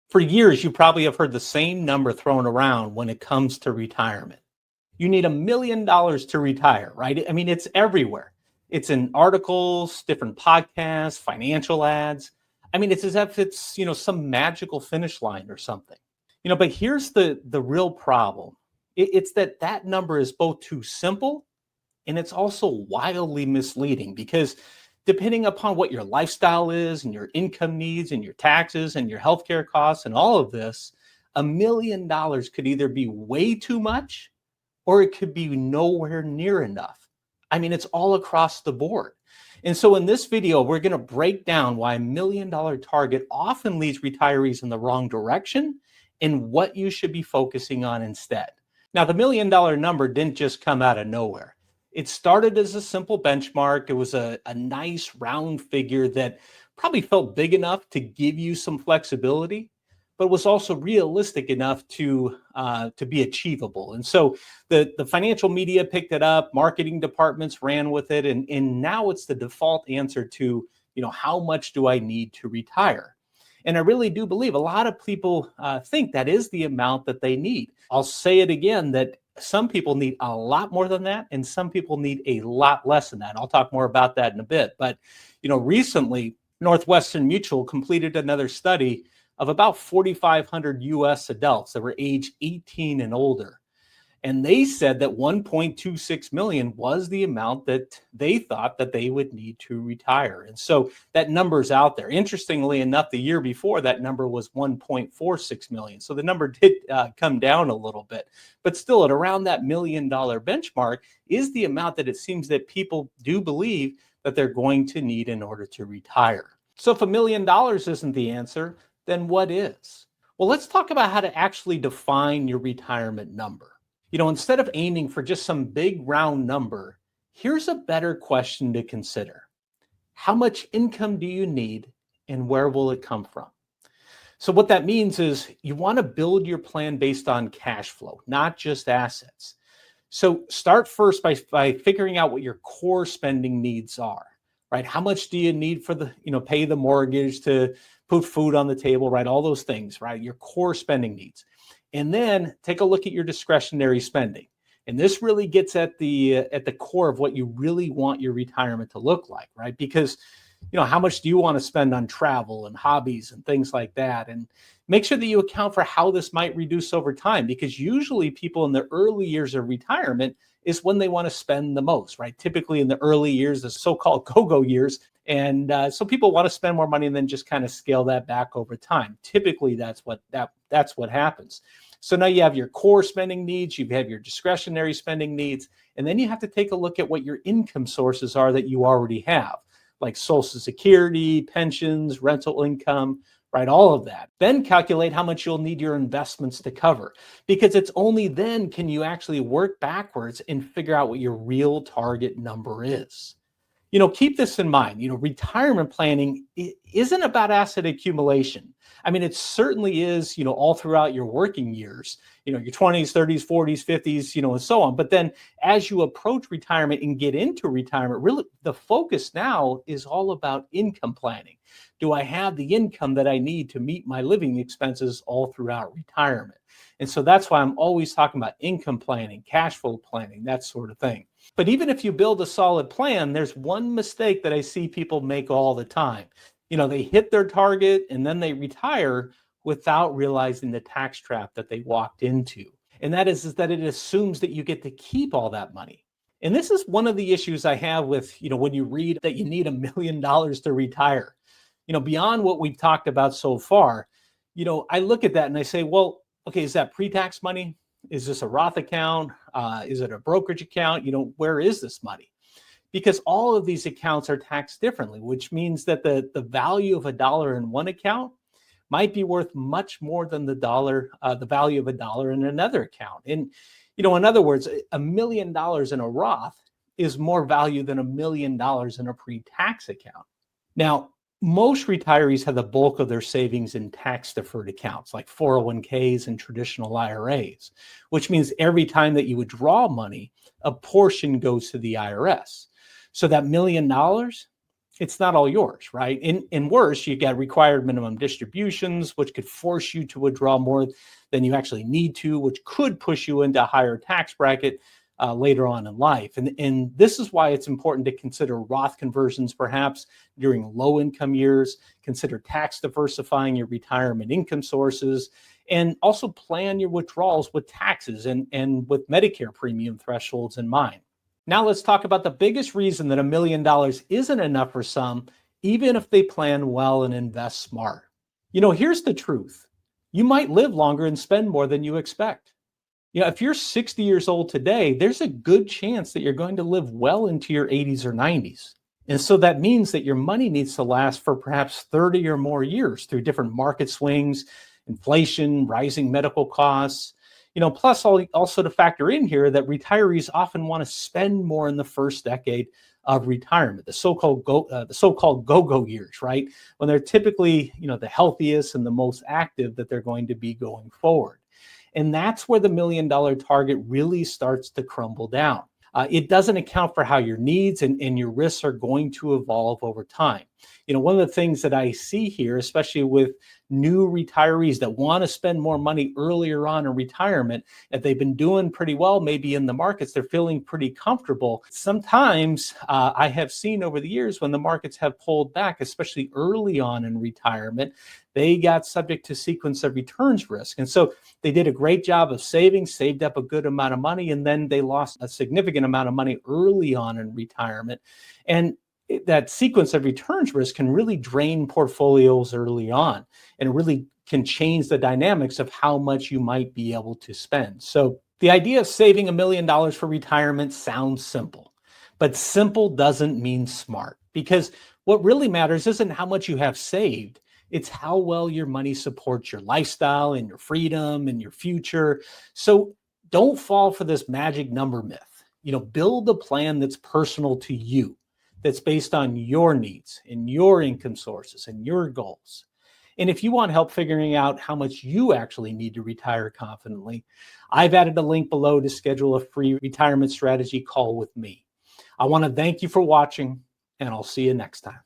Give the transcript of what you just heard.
For years, you probably have heard the same number thrown around when it comes to retirement. You need $1 million to retire, right? I mean, it's everywhere. It's in articles, different podcasts, financial ads. I mean, it's as if it's, some magical finish line or something. But here's the real problem. It's that number is both too simple and it's also wildly misleading because depending upon what your lifestyle is and your income needs and your taxes and your healthcare costs and all of this, $1 million could either be way too much or it could be nowhere near enough. I mean, it's all across the board. And so in this video, we're going to break down why $1 million target often leads retirees in the wrong direction and what you should be focusing on instead. Now, the $1 million number didn't just come out of nowhere. It started as a simple benchmark. It was a nice round figure that probably felt big enough to give you some flexibility, but was also realistic enough to be achievable. And so the financial media picked it up, marketing departments ran with it, and now it's the default answer to, how much do I need to retire? And I really do believe a lot of people think that is the amount that they need. I'll say it again, that some people need a lot more than that, and some people need a lot less than that. I'll talk more about that in a bit. But, recently, Northwestern Mutual completed another study of about 4,500 US adults that were age 18 and older. And they said that 1.26 million was the amount that they thought that they would need to retire. And so that number's out there. Interestingly enough, the year before that number was 1.46 million. So the number did come down a little bit, but still at around that $1 million benchmark is the amount that it seems that people do believe that they're going to need in order to retire. So if $1 million isn't the answer, then what is? Well, let's talk about how to actually define your retirement number. Instead of aiming for just some big round number, here's a better question to consider. How much income do you need and where will it come from? So what that means is you want to build your plan based on cash flow, not just assets. So start first by figuring out what your core spending needs are, right? How much do you need for pay the mortgage, to put food on the table, right? All those things, right? Your core spending needs. And then take a look at your discretionary spending. And this really gets at the core of what you really want your retirement to look like, right? Because, how much do you want to spend on travel and hobbies and things like that? And make sure that you account for how this might reduce over time, because usually people in the early years of retirement is when they want to spend the most, right? Typically in the early years, the so-called go-go years. And so people want to spend more money and then just kind of scale that back over time. Typically, that's what happens. So now you have your core spending needs, you have your discretionary spending needs, and then you have to take a look at what your income sources are that you already have, like Social Security, pensions, rental income, right? All of that. Then calculate how much you'll need your investments to cover, because it's only then can you actually work backwards and figure out what your real target number is. Keep this in mind. Retirement planning isn't about asset accumulation. I mean, it certainly is, all throughout your working years, your 20s, 30s, 40s, 50s, and so on. But then as you approach retirement and get into retirement, really the focus now is all about income planning. Do I have the income that I need to meet my living expenses all throughout retirement? And so that's why I'm always talking about income planning, cash flow planning, that sort of thing. But even if you build a solid plan, there's one mistake that I see people make all the time. They hit their target and then they retire without realizing the tax trap that they walked into. And that is that it assumes that you get to keep all that money. And this is one of the issues I have with, when you read that you need $1 million to retire, beyond what we've talked about so far, I look at that and I say, well, okay, is that pre-tax money? Is this a Roth account? Is it a brokerage account? Where is this money? Because all of these accounts are taxed differently, which means that the value of $1 in one account might be worth much more than the value of $1 in another account. And, in other words, $1 million in a Roth is more value than $1 million in a pre-tax account. Now, most retirees have the bulk of their savings in tax-deferred accounts like 401ks and traditional IRAs, which means every time that you withdraw money, a portion goes to the IRS. So that $1 million, it's not all yours, right? In worse, you got required minimum distributions, which could force you to withdraw more than you actually need to, which could push you into a higher tax bracket later on in life. And this is why it's important to consider Roth conversions perhaps during low income years, consider tax diversifying your retirement income sources, and also plan your withdrawals with taxes and with Medicare premium thresholds in mind. Now let's talk about the biggest reason that $1 million isn't enough for some, even if they plan well and invest smart. Here's the truth. You might live longer and spend more than you expect. If you're 60 years old today, there's a good chance that you're going to live well into your 80s or 90s. And so that means that your money needs to last for perhaps 30 or more years through different market swings, inflation, rising medical costs. Plus also to factor in here that retirees often want to spend more in the first decade of retirement, the so-called go-go years, right? When they're typically, the healthiest and the most active that they're going to be going forward. And that's where the $1 million target really starts to crumble down. It doesn't account for how your needs and your risks are going to evolve over time. One of the things that I see here, especially with new retirees that want to spend more money earlier on in retirement, if they've been doing pretty well, maybe in the markets, they're feeling pretty comfortable. Sometimes I have seen over the years when the markets have pulled back, especially early on in retirement, they got subject to sequence of returns risk. And so they did a great job of saved up a good amount of money, and then they lost a significant amount of money early on in retirement. And that sequence of returns risk can really drain portfolios early on, and it really can change the dynamics of how much you might be able to spend. So the idea of saving $1 million for retirement sounds simple, but simple doesn't mean smart, because what really matters isn't how much you have saved. It's how well your money supports your lifestyle and your freedom and your future. So don't fall for this magic number myth. Build a plan that's personal to you, that's based on your needs and your income sources and your goals. And if you want help figuring out how much you actually need to retire confidently, I've added a link below to schedule a free retirement strategy call with me. I want to thank you for watching, and I'll see you next time.